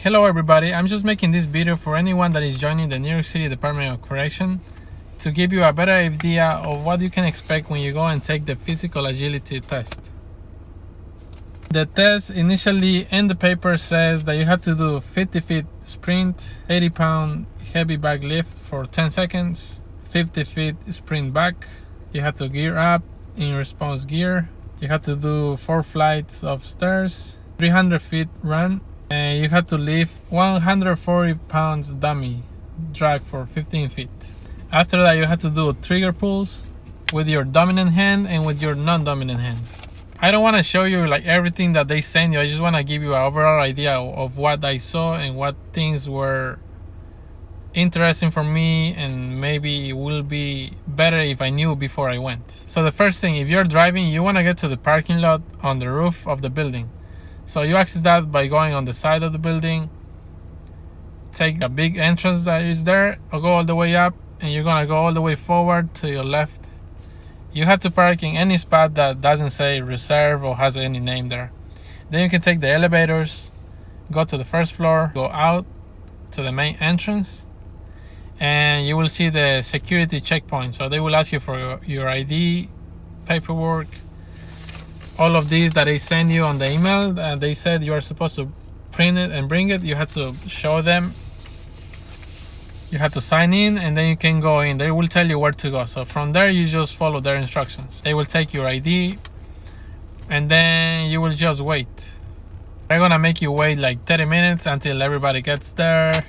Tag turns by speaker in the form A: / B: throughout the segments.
A: Hello everybody, I'm just making this video for anyone that is joining the New York City Department of Correction to give you a better idea of what you can expect when you go and take the physical agility test. The test initially in the paper says that you have to do 50 feet sprint, 80-pound heavy bag lift for 10 seconds, 50 feet sprint back, you have to gear up in response gear, you have to do 4 flights of stairs, 300 feet run, and you have to lift 140 pounds dummy drag for 15 feet. After that, you have to do trigger pulls with your dominant hand and with your non-dominant hand. I don't want to show you like everything that they send you. I just want to give you an overall idea of what I saw and what things were interesting for me, and maybe it will be better if I knew before I went. So the first thing, if you're driving, you want to get to the parking lot on the roof of the building. So you access that by going on the side of the building, take a big entrance that is there, or go all the way up, and you're gonna go all the way forward to your left. You have to park in any spot that doesn't say reserve or has any name there. Then you can take the elevators, go to the first floor, go out to the main entrance, and you will see the security checkpoint. So they will ask you for your ID, paperwork, all of these that they send you on the email. They said you are supposed to print it and bring it. You have to show them. You have to sign in, and then you can go in. They will tell you where to go. So from there, you just follow their instructions. They will take your ID, and then you will just wait. They're gonna make you wait like 30 minutes until everybody gets there.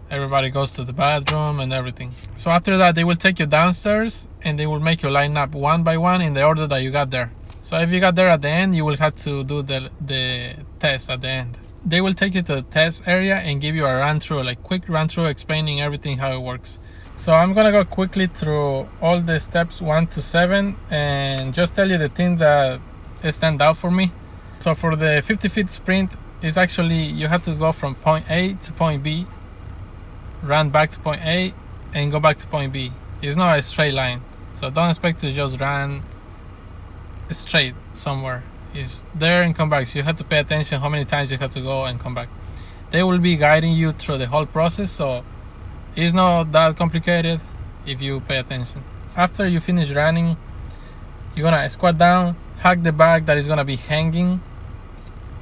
A: Everybody goes to the bathroom and everything. So after that, they will take you downstairs, and they will make you line up one by one in the order that you got there. So if you got there at the end, you will have to do the test at the end. They will take you to the test area and give you a run through, like quick run through, explaining everything, how it works. So I'm gonna go quickly through all the steps 1 to 7 and just tell you the things that stand out for me. So for the 50 feet sprint, is actually you have to go from point A to point B, run back to point A, and go back to point B. It's not a straight line, so don't expect to just run straight somewhere. Is there and come back, so you have to pay attention how many times you have to go and come back. They will be guiding you through the whole process, so it's not that complicated if you pay attention. After you finish running, you're gonna squat down, hug the bag that is gonna be hanging,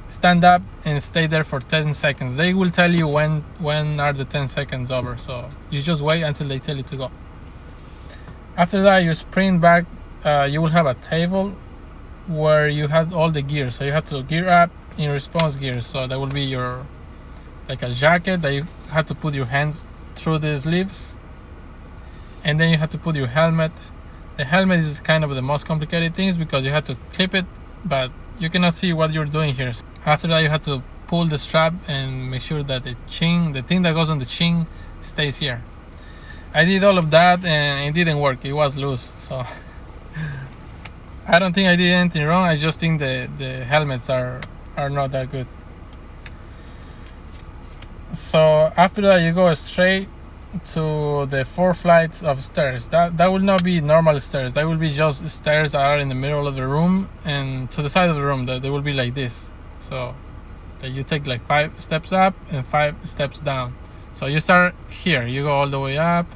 A: stand up, and stay there for 10 seconds. They will tell you when are the 10 seconds over, so you just wait until they tell you to go. After that, you sprint back. You will have a table where you have all the gear. So you have to gear up in response gear. So that will be your, like a jacket that you have to put your hands through the sleeves, and then you have to put your helmet. The helmet is kind of the most complicated things because you have to clip it, but you cannot see what you're doing here. After that, you have to pull the strap and make sure that the thing that goes on the chin, stays here. I did all of that and it didn't work. It was loose, so I don't think I did anything wrong. I just think the helmets are not that good. So after that, you go straight to the 4 flights of stairs. That will not be normal stairs. That will be just stairs that are in the middle of the room and to the side of the room. That they will be like this. So that you take like 5 steps up and 5 steps down. So you start here. You go all the way up,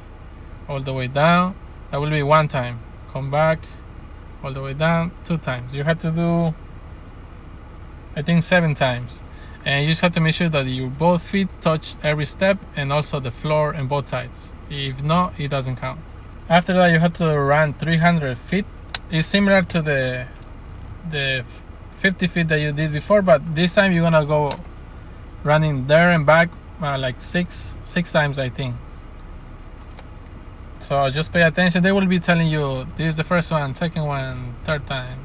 A: all the way down. That will be 1 time. Come back, all the way down 2 times. You have to do, I think, 7 times. And you just have to make sure that your both feet touch every step and also the floor on both sides. If not, it doesn't count. After that, you have to run 300 feet. It's similar to the 50 feet that you did before, but this time you're gonna go running there and back like six times, I think. So just pay attention. They will be telling you this is the first one, second one, third time.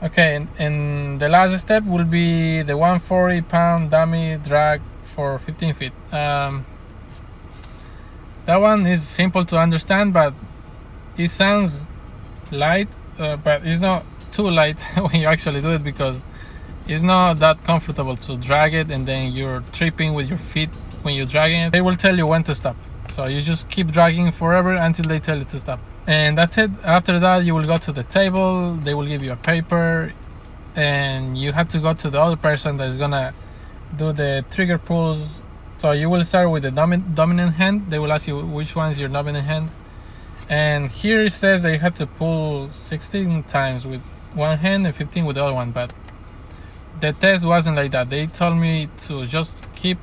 A: Okay, and the last step will be the 140-pound dummy drag for 15 feet. That one is simple to understand, but it sounds light, but it's not too light when you actually do it because it's not that comfortable to drag it and then you're tripping with your feet when you're dragging it. They will tell you when to stop. So you just keep dragging forever until they tell you to stop. And that's it. After that, you will go to the table. They will give you a paper and you have to go to the other person that is gonna do the trigger pulls. So you will start with the dominant hand. They will ask you which one is your dominant hand. And here it says that you have to pull 16 times with one hand and 15 with the other one. But the test wasn't like that. They told me to just keep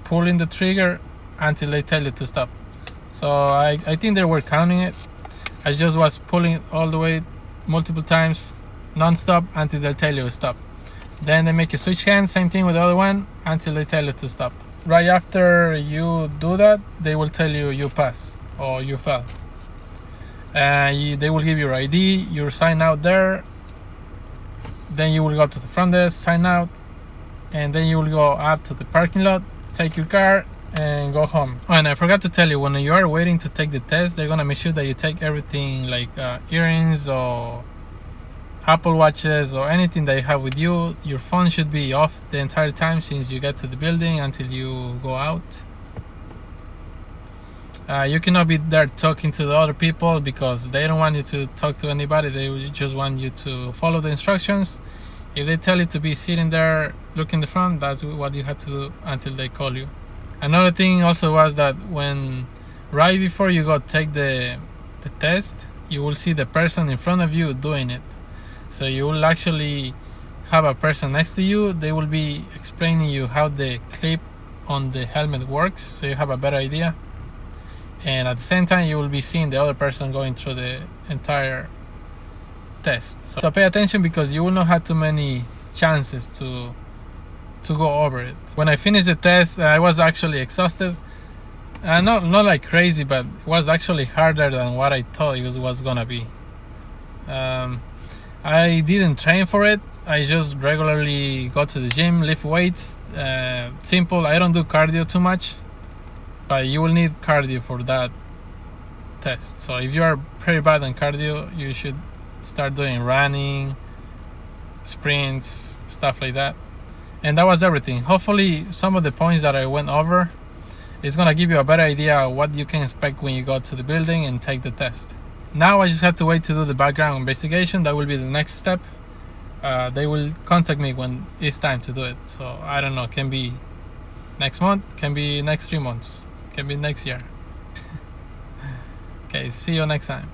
A: pulling the trigger until they tell you to stop. So I think they were counting it. I just was pulling it all the way multiple times, non-stop, until they tell you to stop. Then they make you switch hands, same thing with the other one, until they tell you to stop. Right after you do that, they will tell you you pass or you fail. They will give you your ID, you sign out there. Then you will go to the front desk, sign out, and then you will go up to the parking lot, take your car, and go home. Oh, and I forgot to tell you, when you are waiting to take the test, they're gonna make sure that you take everything like earrings or Apple Watches or anything that you have with you. Your phone should be off the entire time since you get to the building until you go out. You cannot be there talking to the other people because they don't want you to talk to anybody. They just want you to follow the instructions. If they tell you to be sitting there, look in the front, that's what you have to do until they call you. Another thing also was that when right before you go take the test, you will see the person in front of you doing it. So you will actually have a person next to you. They will be explaining you how the clip on the helmet works, so you have a better idea. And at the same time, you will be seeing the other person going through the entire test. So pay attention because you will not have too many chances to go over it. When I finished the test, I was actually exhausted. Not like crazy, but it was actually harder than what I thought it was gonna be. I didn't train for it. I just regularly go to the gym, lift weights. Simple. I don't do cardio too much, but you will need cardio for that test. So if you are pretty bad on cardio, you should start doing running, sprints, stuff like that. And that was everything. Hopefully some of the points that I went over is gonna give you a better idea of what you can expect when you go to the building and take the test. Now I just have to wait to do the background investigation. That will be the next step. They will contact me when it's time to do it. So I don't know, can be next month, can be next 3 months, can be next year. Okay, see you next time.